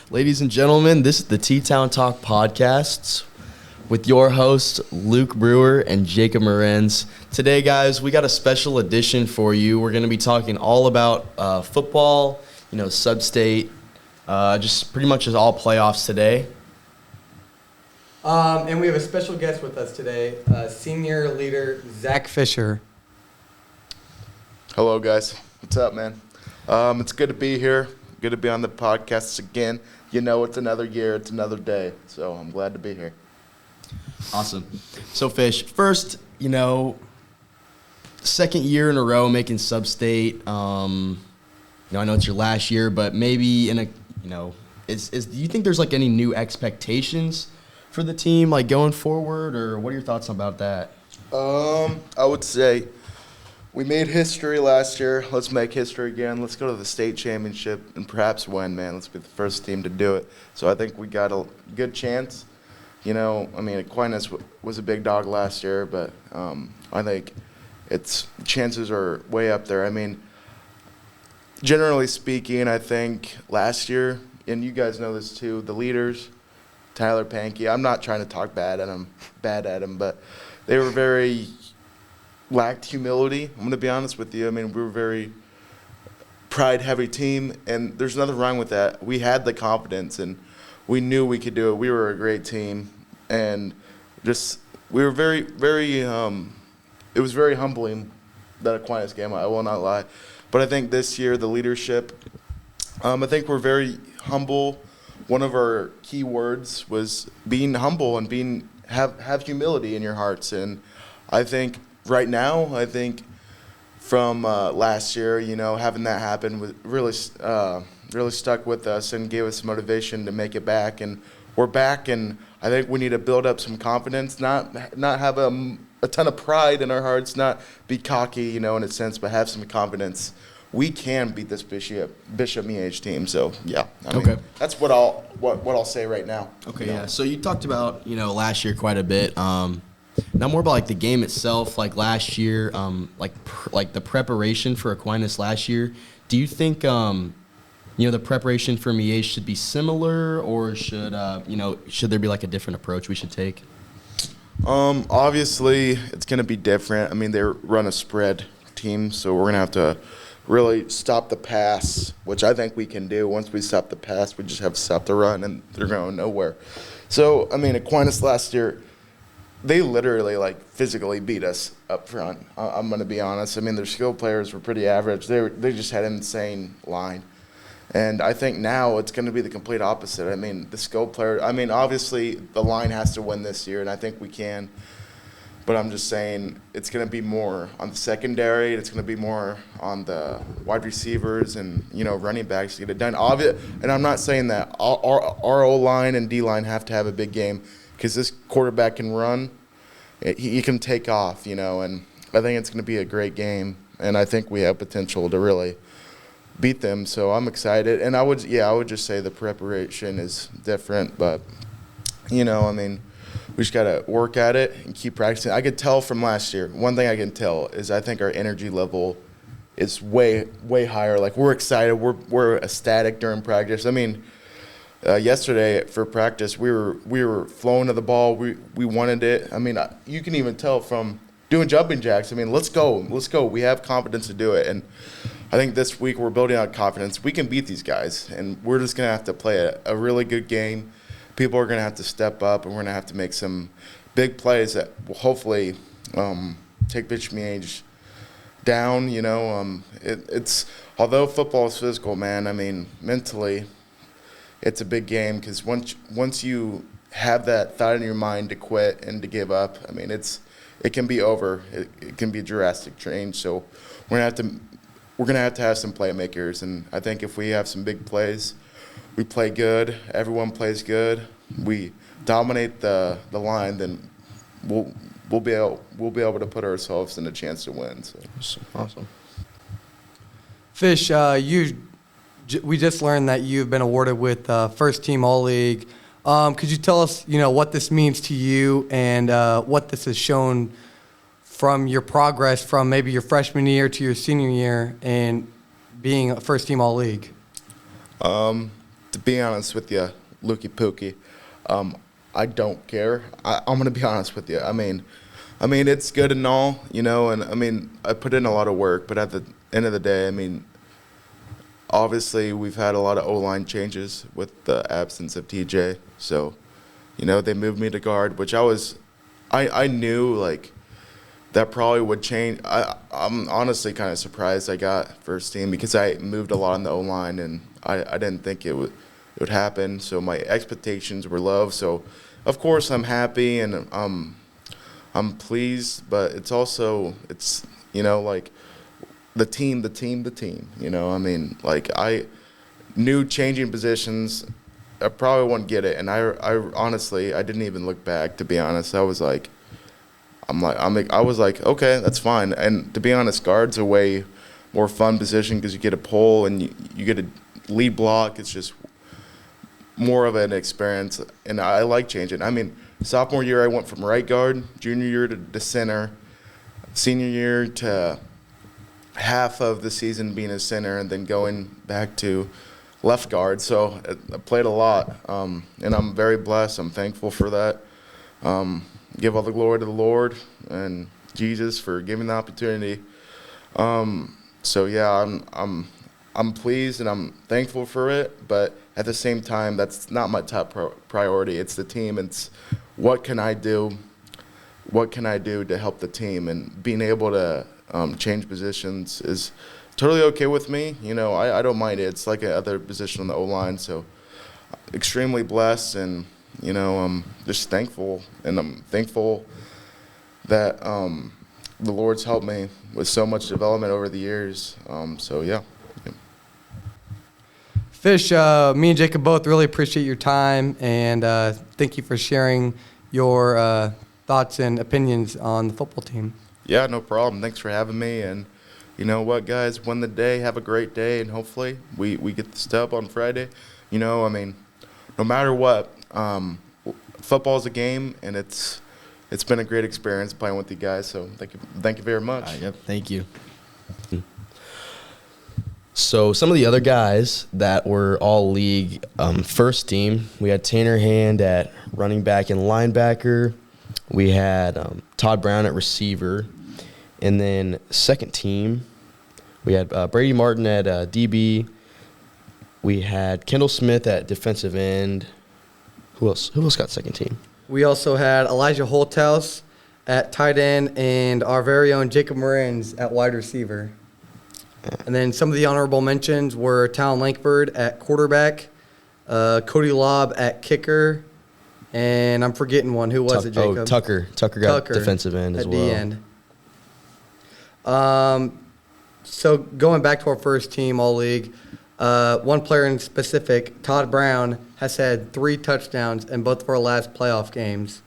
Ladies and gentlemen, this is the T-Town Talk podcasts with your hosts, Luke Brewer and Jacob Morenz. Today, guys, we got a special edition for you. We're going to be talking all about football, sub-state, just pretty much as all playoffs today. And we have a special guest with us today, senior leader Zach Fischer. Hello, guys. What's up, man? It's good to be here. Good to be on the podcast again. It's another year. It's another day. So I'm glad to be here. Awesome. So, Fish, first, second year in a row making sub-state. I know it's your last year, but maybe do you think there's any new expectations for the team going forward, or what are your thoughts about that? I would say we made history last year. Let's make history again. Let's go to the state championship and perhaps win, man. Let's be the first team to do it. So I think we got a good chance. Aquinas was a big dog last year, but I think its chances are way up there. Generally speaking, I think last year, and you guys know this too, the leaders, Tyler Pankey, I'm not trying to talk bad at him, but they were lacked humility. I'm going to be honest with you. We were a very pride-heavy team, and there's nothing wrong with that. We had the confidence, and we knew we could do it. We were a great team, and we were very, very. It was very humbling, that Aquinas game. I will not lie, but I think this year the leadership. I think we're very humble. One of our key words was being humble and have humility in your hearts, and I think. Right now, from last year, having that happen really stuck with us and gave us motivation to make it back. And we're back, and I think we need to build up some confidence, not have a ton of pride in our hearts, not be cocky, in a sense, but have some confidence. We can beat this Bishop Miege team. So yeah, okay. That's what I'll say right now. Okay, yeah. So you talked about last year quite a bit. Now more about the game itself, last year, the preparation for Aquinas last year. Do you think the preparation for Miege should be similar, or should there be a different approach we should take? Obviously it's going to be different. They run a spread team, so we're going to have to really stop the pass, which I think we can do. Once we stop the pass, we just have to stop the run, and they're going nowhere. So Aquinas last year, they literally physically beat us up front. I'm going to be honest. Their skill players were pretty average. They just had an insane line. And I think now it's going to be the complete opposite. The skill player, obviously the line has to win this year, and I think we can. But I'm just saying it's going to be more on the secondary. It's going to be more on the wide receivers and, running backs to get it done. And I'm not saying that our O-line and D-line have to have a big game, because this quarterback can run, he can take off, and I think it's going to be a great game, and I think we have potential to really beat them. So I'm excited, and I would just say the preparation is different, but we just got to work at it and keep practicing. I could tell from last year. One thing I can tell is I think our energy level is way higher. We're excited, we're ecstatic during practice. Yesterday for practice, we were flowing to the ball. We wanted it. You can even tell from doing jumping jacks. Let's go. We have confidence to do it. And I think this week we're building out confidence. We can beat these guys, and we're just going to have to play a really good game. People are going to have to step up, and we're going to have to make some big plays that will hopefully take Bishop Miege down. It's although football is physical, man. Mentally, it's a big game, because once you have that thought in your mind to quit and to give up, it can be over. It can be a drastic change. So we're gonna have to have some playmakers, and I think if we have some big plays, we play good, everyone plays good, we dominate the line, then we'll be able to put ourselves in a chance to win. So awesome. Fish, we just learned that you've been awarded with First Team All-League. Could you tell us, what this means to you and what this has shown from your progress from maybe your freshman year to your senior year and being a First Team All-League? to be honest with you, Lukey Pookie, I don't care. I'm gonna be honest with you. I mean, it's good and all, and I mean, I put in a lot of work, but at the end of the day, I mean, obviously we've had a lot of O-line changes with the absence of TJ. So, they moved me to guard, which I knew like that probably would change. I'm honestly kind of surprised I got first team because I moved a lot on the O-line, and I didn't think it would happen. So my expectations were low. So, of course, I'm happy and I'm pleased, but it's also like the team. I mean, like I knew changing positions, I probably wouldn't get it, and I honestly I didn't even look back, to be honest. I was like, okay, that's fine. And to be honest, guard's a way more fun position because you get a pull and you get a lead block. It's just more of an experience, and I like changing. I mean, sophomore year I went from right guard, junior year to center, senior year to half of the season being a center, and then going back to left guard. So I played a lot, and I'm very blessed. I'm thankful for that. Give all the glory to the Lord and Jesus for giving the opportunity. So yeah, I'm pleased and I'm thankful for it, but at the same time, that's not my top priority. It's the team. It's what can I do? What can I do to help the team? And being able to change positions is totally okay with me. I don't mind it. It's like another position on the O-line. So extremely blessed, and I'm just thankful, and I'm thankful that the Lord's helped me with so much development over the years. So yeah. Fish, me and Jacob both really appreciate your time, and thank you for sharing your thoughts and opinions on the football team. Yeah, no problem. Thanks for having me. And you know what, guys, win the day. Have a great day, and hopefully we get the stub on Friday. I mean, no matter what, football's a game, and it's been a great experience playing with you guys. So thank you very much. Yep, thank you. So some of the other guys that were all league first team, we had Tanner Hand at running back and linebacker. We had Todd Brown at receiver. And then second team, we had Brady Martin at DB. We had Kendall Smith at defensive end. Who else got second team? We also had Elijah Holthouse at tight end and our very own Jacob Morins at wide receiver. And then some of the honorable mentions were Talon Lankford at quarterback, Cody Lobb at kicker, and I'm forgetting one. Who was it, Jacob? Oh, Tucker. Tucker got defensive end as well. At the end. So going back to our first team, all league, one player in specific, Todd Brown, has had 3 touchdowns in both of our last playoff games.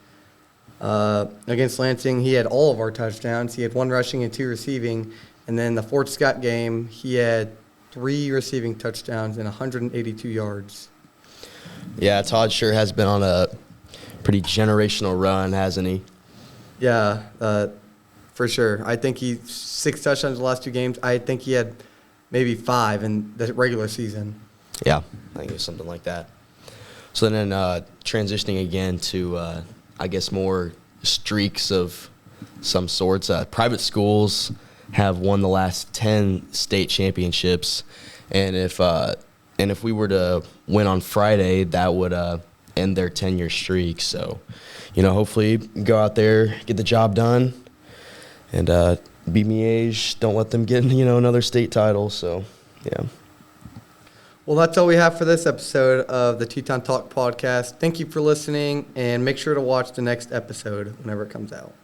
Against Lansing, he had all of our touchdowns. He had 1 rushing and 2 receiving. And then the Fort Scott game, he had 3 receiving touchdowns and 182 yards. Yeah, Todd sure has been on a pretty generational run, hasn't he? Yeah, for sure. I think he 6 touchdowns the last 2 games. I think he had maybe 5 in the regular season. Yeah, I think it was something like that. So then transitioning again to, I guess, more streaks of some sorts. Private schools have won the last 10 state championships, and if we were to win on Friday, that would end their 10-year streak. So, hopefully go out there, get the job done, and beat Miege. Don't let them get another state title. So, yeah. Well, that's all we have for this episode of the Teton Talk podcast. Thank you for listening, and make sure to watch the next episode whenever it comes out.